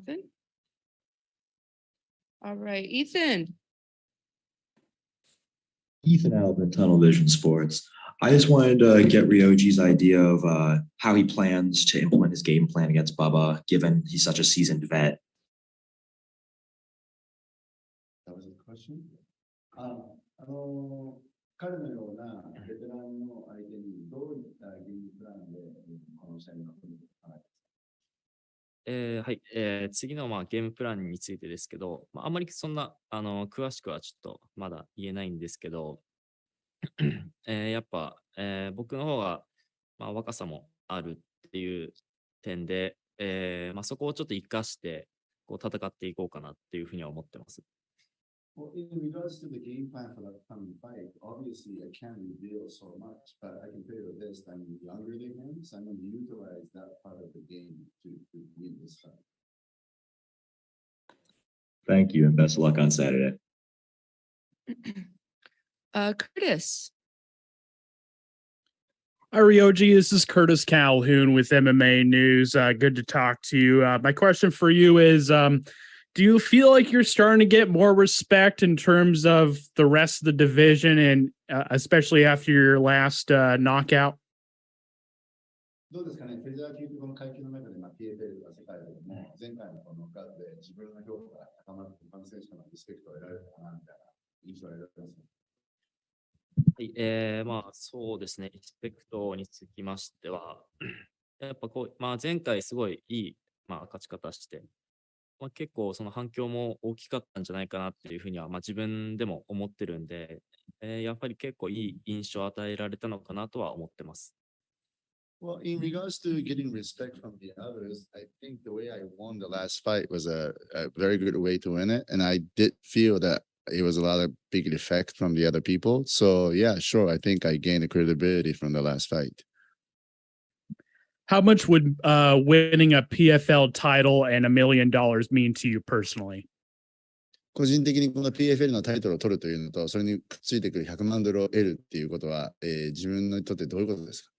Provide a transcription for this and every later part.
Nothing? All right, Ethan. Ethan Albin, Tunnel Vision Sports. I just wanted to get Ryoji's idea of how he plans to implement his game plan against Bubba, given he's such a seasoned vet. That was a question? 彼のようなベテランの相手にどういったゲームプランでこの試合に臨むかな。はい、次のゲームプランについてですけど、あんまりそんな詳しくはちょっとまだ言えないんですけど、やっぱ、僕の方が、若さもあるっていう点で、そこをちょっと活かしてこう戦っていこうかなっていうふうには思ってます。Well, in regards to the game plan for the upcoming fight, obviously I can't reveal so much, but I can tell you this: I'm younger than him, so I'm going to utilize that part of the game to win this fight. Thank you, and best of luck on Saturday. Curtis. Hi, Ryoji. This is Curtis Calhoun with MMA News. Good to talk to you. My question for you is, do you feel like you're starting to get more respect in terms of the rest of the division, and especially after your last knockout? どうですかね、フェザー級とこの階級の中で、PFL が世界でも、前回のこのガッで自分の評価が高まって、他の選手からのリスペクトを得られるかなみたいな印象を得られますね。はい、そうですね、リスペクトにつきましては、やっぱこう、前回すごいいい、勝ち方して、結構その反響も大きかったんじゃないかなっていうふうには、自分でも思ってるんで、やっぱり結構いい印象を与えられたのかなとは思ってます。Well, in regards to getting respect from the others, I think the way I won the last fight was a very good way to win it. And I did feel that it was a lot of big effect from the other people. So yeah, sure. I think I gained the credibility from the last fight. How much would winning a PFL title and $1 million mean to you personally? 個人的にこの PFL のタイトルを取るというのと、それにくっついてくる100万ドルを得るっていうことは、自分にとってどういうことですか？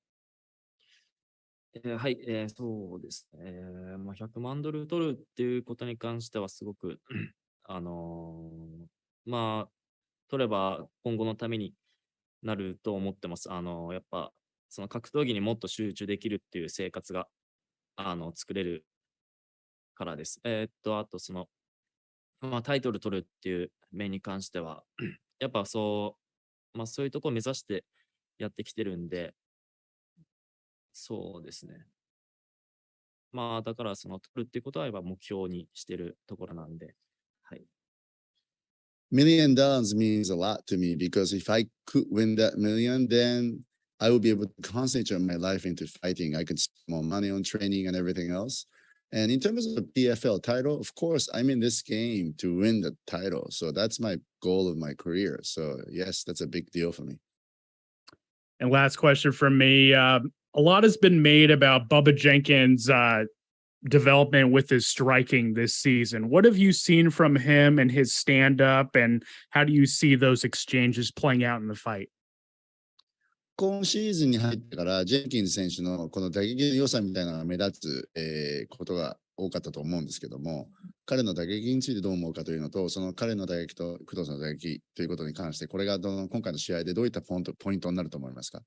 はい、そうですね。100万ドル取るっていうことに関してはすごく、取れば今後のためになると思ってます。やっぱ、その格闘技にもっと集中できるっていう生活が、作れるからです。あとその、タイトル取るっていう面に関しては、やっぱそう、そういうところを目指してやってきてるんで、そうですね。だからその取るっていうことはやっぱ目標にしてるところなんで、はい。$1 million means a lot to me because if I could win that million, then I would be able to concentrate my life into fighting. I could spend more money on training and everything else. And in terms of the PFL title, of course, I'm in this game to win the title. So that's my goal of my career. So yes, that's a big deal for me. And last question from me. A lot has been made about Bubba Jenkins' development with his striking this season. What have you seen from him and his stand-up, and how do you see those exchanges playing out in the fight? 今シーズンに入ってからジェンキンズ選手のこの打撃の良さみたいなのが目立つ、ことが多かったと思うんですけども、彼の打撃についてどう思うかというのと、その彼の打撃と工藤さんの打撃ということに関して、これが今回の試合でどういったポイントになると思いますか？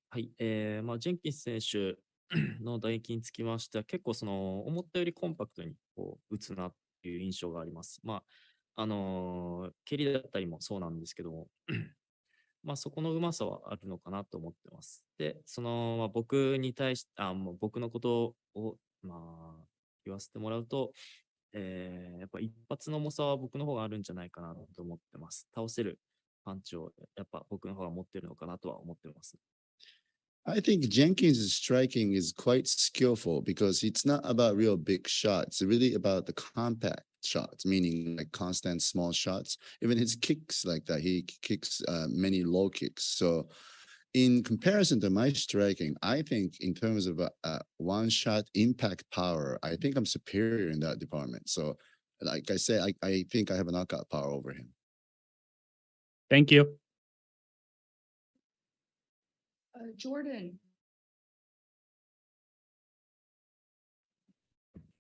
はい、ジェンキンス選手の打撃につきましては、結構その思ったよりコンパクトにこう打つなっていう印象があります。蹴りだったりもそうなんですけども、そこのうまさはあるのかなと思ってます。で、その、僕に対して、僕のことを、言わせてもらうと、やっぱ一発の重さは僕の方があるんじゃないかなと思ってます。倒せるパンチをやっぱ僕の方が持ってるのかなとは思ってます。I think Jenkins' striking is quite skillful because it's not about real big shots. It's really about the compact shots, meaning like constant small shots. Even his kicks like that, he kicks many low kicks. So in comparison to my striking, I think in terms of one shot impact power, I think I'm superior in that department. So like I said, I think I have a knockout power over him. Thank you. Jordan.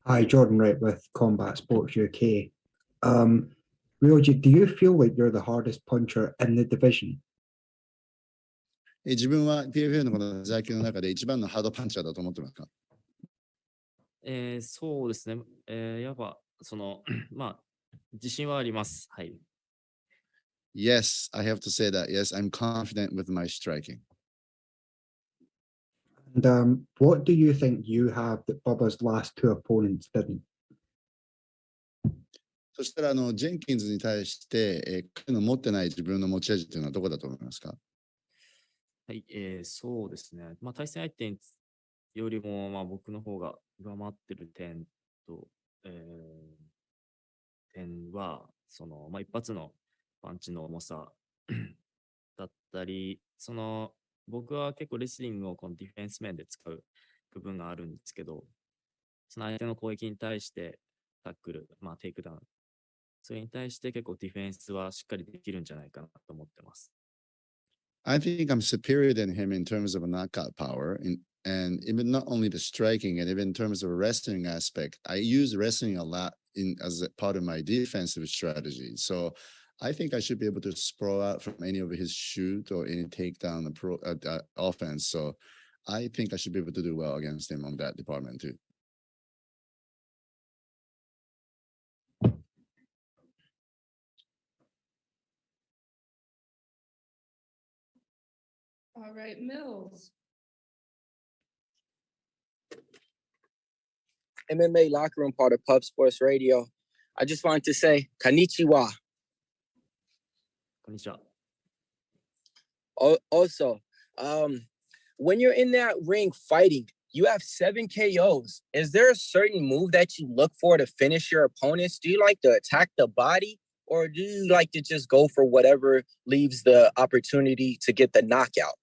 Hi, Jordan Wright with Combat Sports UK. Ryoji, do you feel like you're the hardest puncher in the division? 自分は PFL のこの座級の中で一番のハードパンチャーだと思ってますか？そうですね。やっぱ、まあ、自信はあります。はい。Yes, I have to say that. Yes, I'm confident with my striking. And what do you think you have that Bubba's last two opponents didn't? そしたらジェンキンズに対して、彼の持ってない自分の持ち味というのはどこだと思いますか？はい、そうですね。まあ、対戦相手よりも、まあ、僕の方が上回ってる点と、点は、まあ、一発のパンチの重さだったり、僕は結構レスリングをこのディフェンス面で使う部分があるんですけど、その相手の攻撃に対してタックル、まあ、テイクダウン、それに対して結構ディフェンスはしっかりできるんじゃないかなと思ってます。I think I'm superior than him in terms of a knockout power, and even not only the striking, and even in terms of a wrestling aspect. I use wrestling a lot as a part of my defensive strategy. So I think I should be able to sprawl out from any of his shoot or any takedown offense. So I think I should be able to do well against him on that department too. All right, Mills. MMA locker room part of Pub Sports Radio. I just wanted to say, konnichiwa. こんにちは。Also, when you're in that ring fighting, you have 7 KOs. Is there a certain move that you look for to finish your opponents? Do you like to attack the body, or do you like to just go for whatever leaves the opportunity to get the knockout?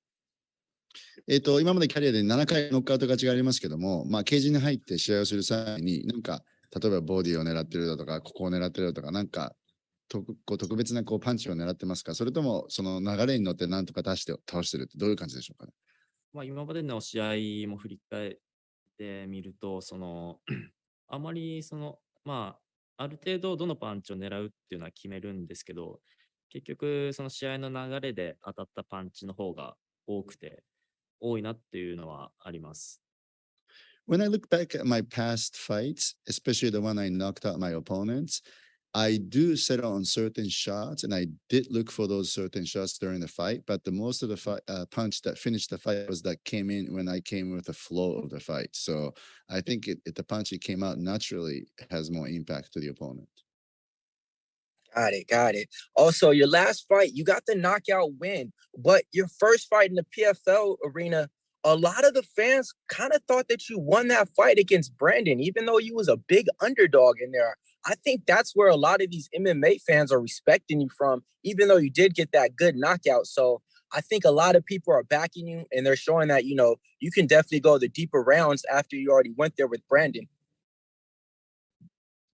今までキャリアで7回ノックアウト勝ちがありますけども、まあ、ケージに入って試合をする際に、なんか、例えばボディを狙ってるだとか、ここを狙ってるだとか、なんか、特別なパンチを狙ってますか？それとも、その流れに乗ってなんとか倒してるってどういう感じでしょうかね？まあ、今までの試合も振り返ってみると、あまりまあ、ある程度どのパンチを狙うっていうのは決めるんですけど、結局その試合の流れで当たったパンチの方が多いなっていうのはあります。When I look back at my past fights, especially the one I knocked out my opponents, I do settle on certain shots, and I did look for those certain shots during the fight. But the most of the punch that finished the fight was that came in when I came with the flow of the fight. So I think the punch that came out naturally has more impact to the opponent. Got it. Also, your last fight, you got the knockout win, but your first fight in the PFL arena, a lot of the fans kind of thought that you won that fight against Brandon, even though you was a big underdog in there. I think that's where a lot of these MMA fans are respecting you from, even though you did get that good knockout. So I think a lot of people are backing you, and they're showing that, you can definitely go the deeper rounds after you already went there with Brandon.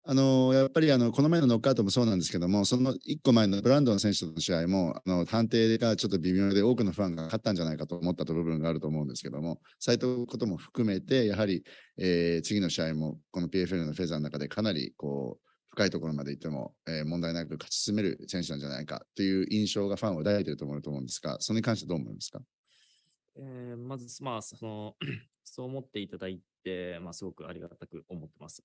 やっぱりこの前のノックアウトもそうなんですけども、その1個前のブランドン選手との試合も判定がちょっと微妙で多くのファンが勝ったんじゃないかと思った部分があると思うんですけども、そういったことも含めて、やはり、次の試合もこの PFL のフェザーの中でかなり深いところまで行っても、問題なく勝ち進める選手なんじゃないかという印象がファンを抱いていると思うんですが、それに関してどう思いますか？まず、まあ、そう思っていただいて、まあ、すごくありがたく思ってます。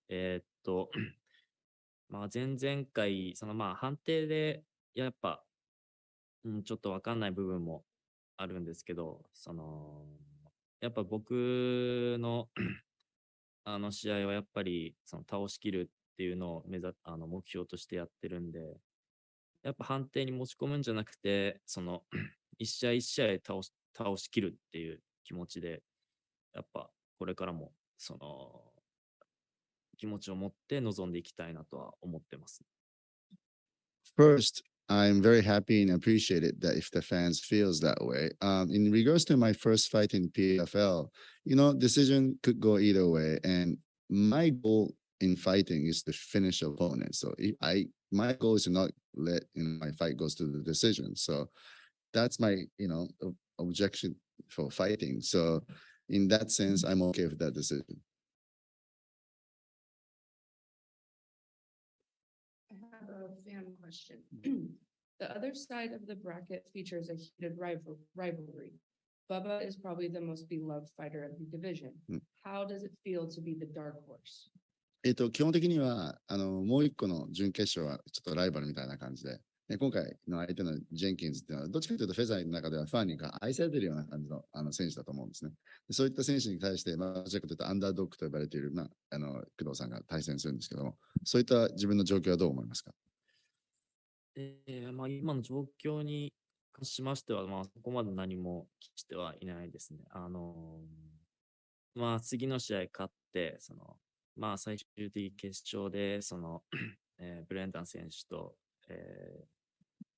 まあ、前々回、まあ、判定で、やっぱ、ちょっとわかんない部分もあるんですけど、やっぱ僕の試合はやっぱり、倒しきるっていうのを目標としてやってるんで、やっぱ判定に持ち込むんじゃなくて、一試合一試合倒しきるっていう気持ちで、やっぱこれからも、気持ちを持って臨んでいきたいなとは思ってます。First, I'm very happy and appreciate it that if the fans feels that way. In regards to my first fight in PFL, decision could go either way, and my goal in fighting is to finish opponents. So my goal is to not let my fight goes to the decision. So that's my objection for fighting. So in that sense, I'm okay with that decision. a fan question. The other side of the bracket features a heated rivalry. Bubba is probably the most beloved fighter of the division. How does it feel to be the dark horse? 基本的には、もう一個の準決勝はちょっとライバルみたいな感じで、今回の相手のジェンキンズっていうのは、どっちかというとフェザーの中ではファンに愛されているような感じの選手だと思うんですね。そういった選手に対して、どちらかというとアンダードッグと呼ばれている、工藤さんが対戦するんですけども、そういった自分の状況はどう思いますか？今の状況に関しましては、そこまで何もしてはいないですね。次の試合勝って、最終的決勝で、ブレンダン選手と、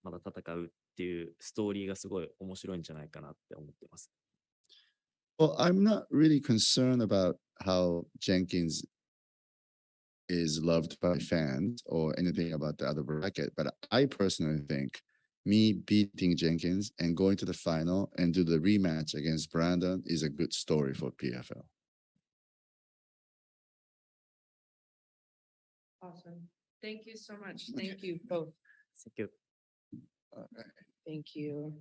まだ戦うっていうストーリーがすごい面白いんじゃないかなって思ってます。Well, I'm not really concerned about how Jenkins is loved by fans or anything about the other bracket, but I personally think me beating Jenkins and going to the final and do the rematch against Brandon is a good story for PFL. Awesome. Thank you so much. Thank you both. Thank you. All right. Thank you.